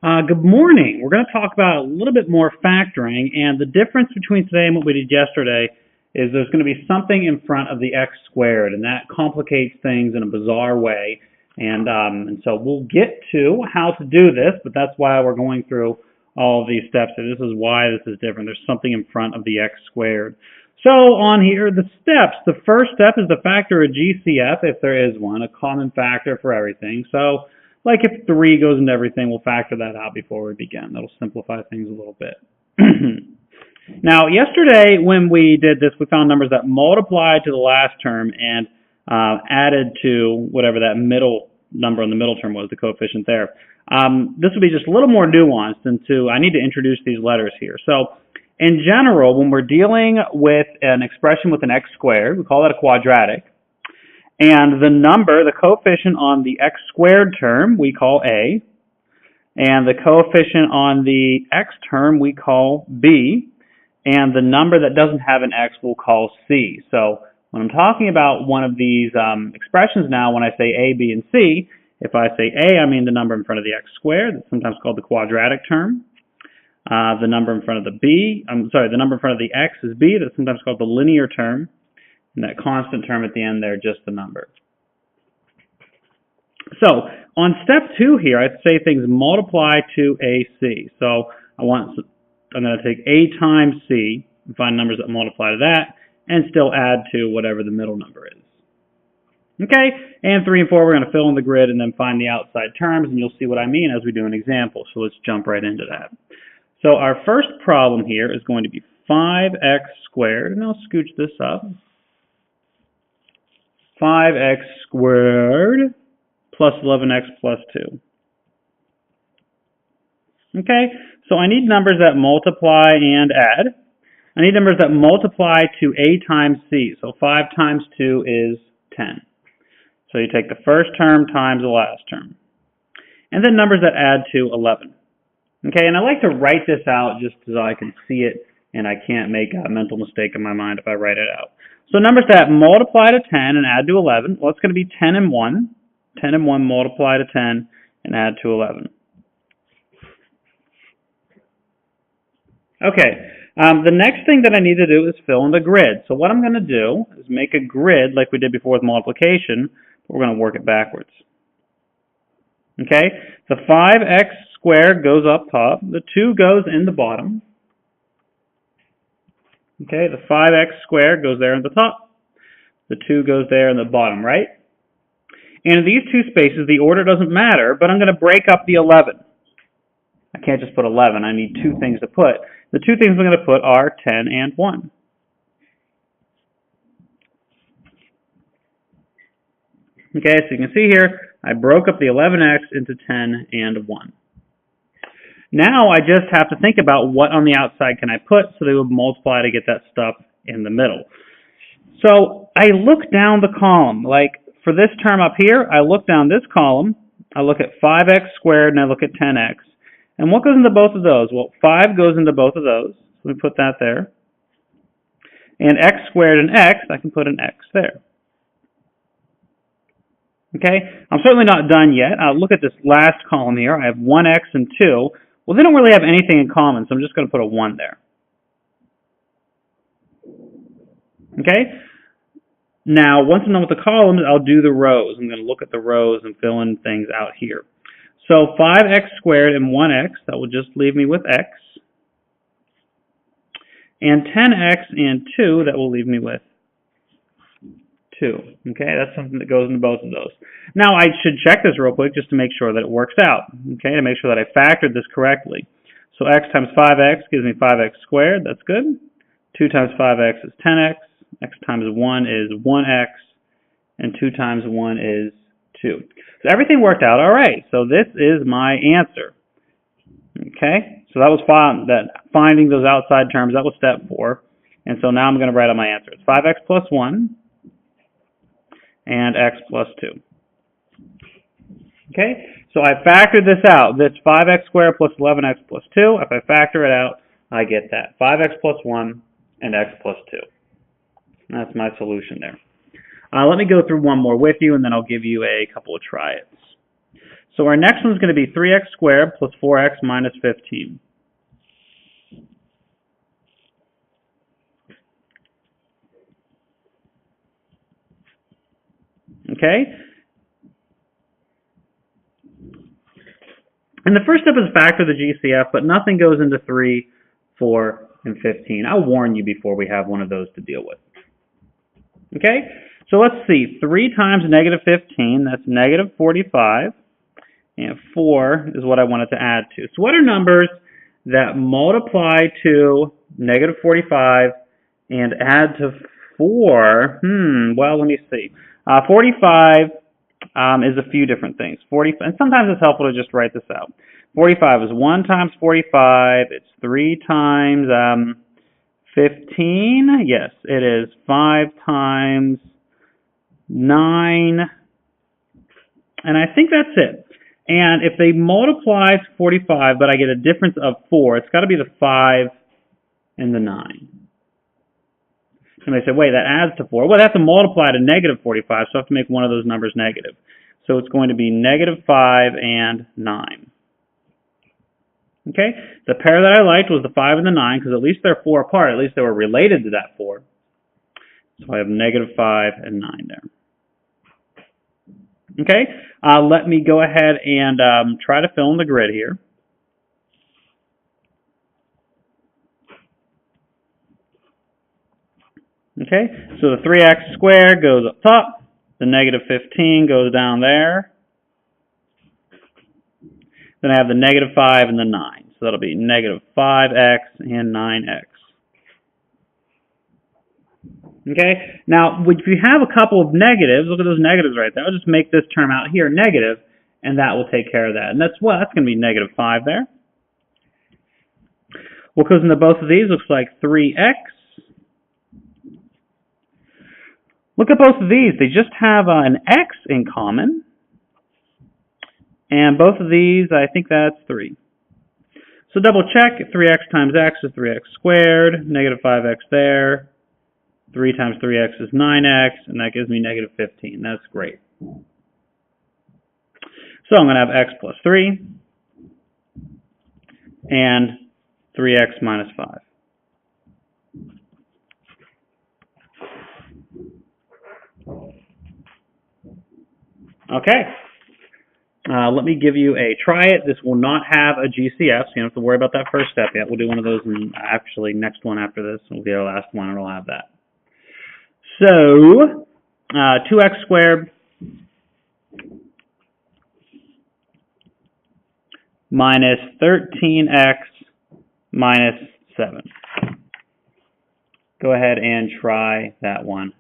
Good morning. We're going to talk about a little bit more factoring, and the difference between today and what we did yesterday is there's going to be something in front of the x squared, and that complicates things in a bizarre way. And so we'll get to how to do this, but that's why we're going through all of these steps. So this is why this is different. There's something in front of the x squared. So on here, the steps. The first step is to factor a GCF, if there is one, a common factor for everything. So like if 3 goes into everything, we'll factor that out before we begin. That'll simplify things a little bit. Now, yesterday when we did this, we found numbers that multiplied to the last term and added to whatever that middle number in the middle term was, the coefficient there. This would be just a little more nuanced into, I need to introduce these letters here. So in general, when we're dealing with an expression with an x squared, we call that a quadratic. And the number, the coefficient on the x squared term, we call a. And the coefficient on the x term, we call b. And the number that doesn't have an x, we'll call c. So when I'm talking about one of these expressions now, when I say a, b, and c, if I say a, I mean the number in front of the x squared. That's sometimes called the quadratic term. The number in front of the b, the number in front of the x is b. That's sometimes called the linear term. And that constant term at the end there, just the number. So on step 2 here, I say things multiply to AC. So I'm going to take A times C and find numbers that multiply to that and still add to whatever the middle number is. Okay, and 3 and 4, we're going to fill in the grid and then find the outside terms, and you'll see what I mean as we do an example. So let's jump right into that. So our first problem here is going to be 5x squared, and I'll scooch this up. 5x squared plus 11x plus 2. Okay, so I need numbers that multiply and add. I need numbers that multiply to a times c. So 5 times 2 is 10. So you take the first term times the last term. And then numbers that add to 11. Okay, and I like to write this out just so I can see it and I can't make a mental mistake in my mind if I write it out. So numbers that multiply to 10 and add to 11, well, it's going to be 10 and 1. 10 and 1 multiply to 10 and add to 11. Okay, the next thing that I need to do is fill in the grid. So what I'm going to do is make a grid like we did before with multiplication, but we're going to work it backwards. Okay, the 5x squared goes up top, the 2 goes in the bottom. Okay, the 5x squared goes there in the top. The 2 goes there in the bottom, right? And in these two spaces, the order doesn't matter, but I'm going to break up the 11. I can't just put 11. I need 2 things to put. The 2 things I'm going to put are 10 and 1. Okay, so you can see here, I broke up the 11x into 10 and 1. Now I just have to think about what on the outside can I put so they would multiply to get that stuff in the middle. So I look down the column. Like for this term up here, I look down this column, I look at 5x squared and I look at 10x. And what goes into both of those? Well, 5 goes into both of those. So we put that there. And x squared and x, I can put an x there. Okay, I'm certainly not done yet. Look at this last column here. I have 1x and 2. Well, they don't really have anything in common, so I'm just going to put a 1 there. Okay? Now, once I'm done with the columns, I'll do the rows. I'm going to look at the rows and fill in things out here. So 5x squared and 1x, that will just leave me with x. And 10x and 2, that will leave me with 2. Okay, that's something that goes into both of those. Now, I should check this real quick just to make sure that it works out. Okay, to make sure that I factored this correctly. So x times 5x gives me 5x squared. That's good. 2 times 5x is 10x. X times 1 is 1x. And 2 times 1 is 2. So everything worked out all right. So this is my answer. Okay, so that was finding those outside terms. That was step 4. And so now I'm going to write out my answer. It's 5x plus 1. And x plus 2. Okay, so I factored this out. That's 5x squared plus 11x plus 2. If I factor it out, I get that. 5x plus 1 and x plus 2. That's my solution there. Let me go through one more with you, and then I'll give you a couple of try-its. So our next one's going to be 3x squared plus 4x minus 15. Okay? And the first step is factor the GCF, but nothing goes into 3, 4, and 15. I'll warn you before we have one of those to deal with. Okay? So let's see. 3 times negative 15, that's negative 45. And 4 is what I wanted to add to. So what are numbers that multiply to negative 45 and add to 4? Well, let me see. 45 is a few different things. And sometimes it's helpful to just write this out. 45 is 1 times 45. It's 3 times 15. Yes, it is 5 times 9. And I think that's it. And if they multiply to 45, but I get a difference of 4, it's got to be the 5 and the 9. And they say, wait, that adds to 4. Well, they have to multiply to negative 45, so I have to make one of those numbers negative. So it's going to be negative 5 and 9. Okay? The pair that I liked was the 5 and the 9, because at least they're 4 apart. At least they were related to that 4. So I have negative 5 and 9 there. Okay, let me go ahead and try to fill in the grid here. Okay, so the 3x squared goes up top, the negative 15 goes down there. Then I have the negative 5 and the 9, so that'll be negative 5x and 9x. Okay, now if you have a couple of negatives, look at those negatives right there. I'll just make this term out here negative, and that will take care of that. And that's going to be negative 5 there. What goes into both of these looks like 3x. Look at both of these. They just have an x in common. And both of these, I think that's 3. So double check. 3x times x is 3x squared. Negative 5x there. 3 times 3x is 9x, and that gives me negative 15. That's great. So I'm going to have x plus 3 and 3x minus 5. Okay. Let me give you a try it. This will not have a GCF, so you don't have to worry about that first step yet. We'll do one of those in actually next one after this. Will be our last one, and it'll have that. So, 2x squared minus 13x minus 7. Go ahead and try that one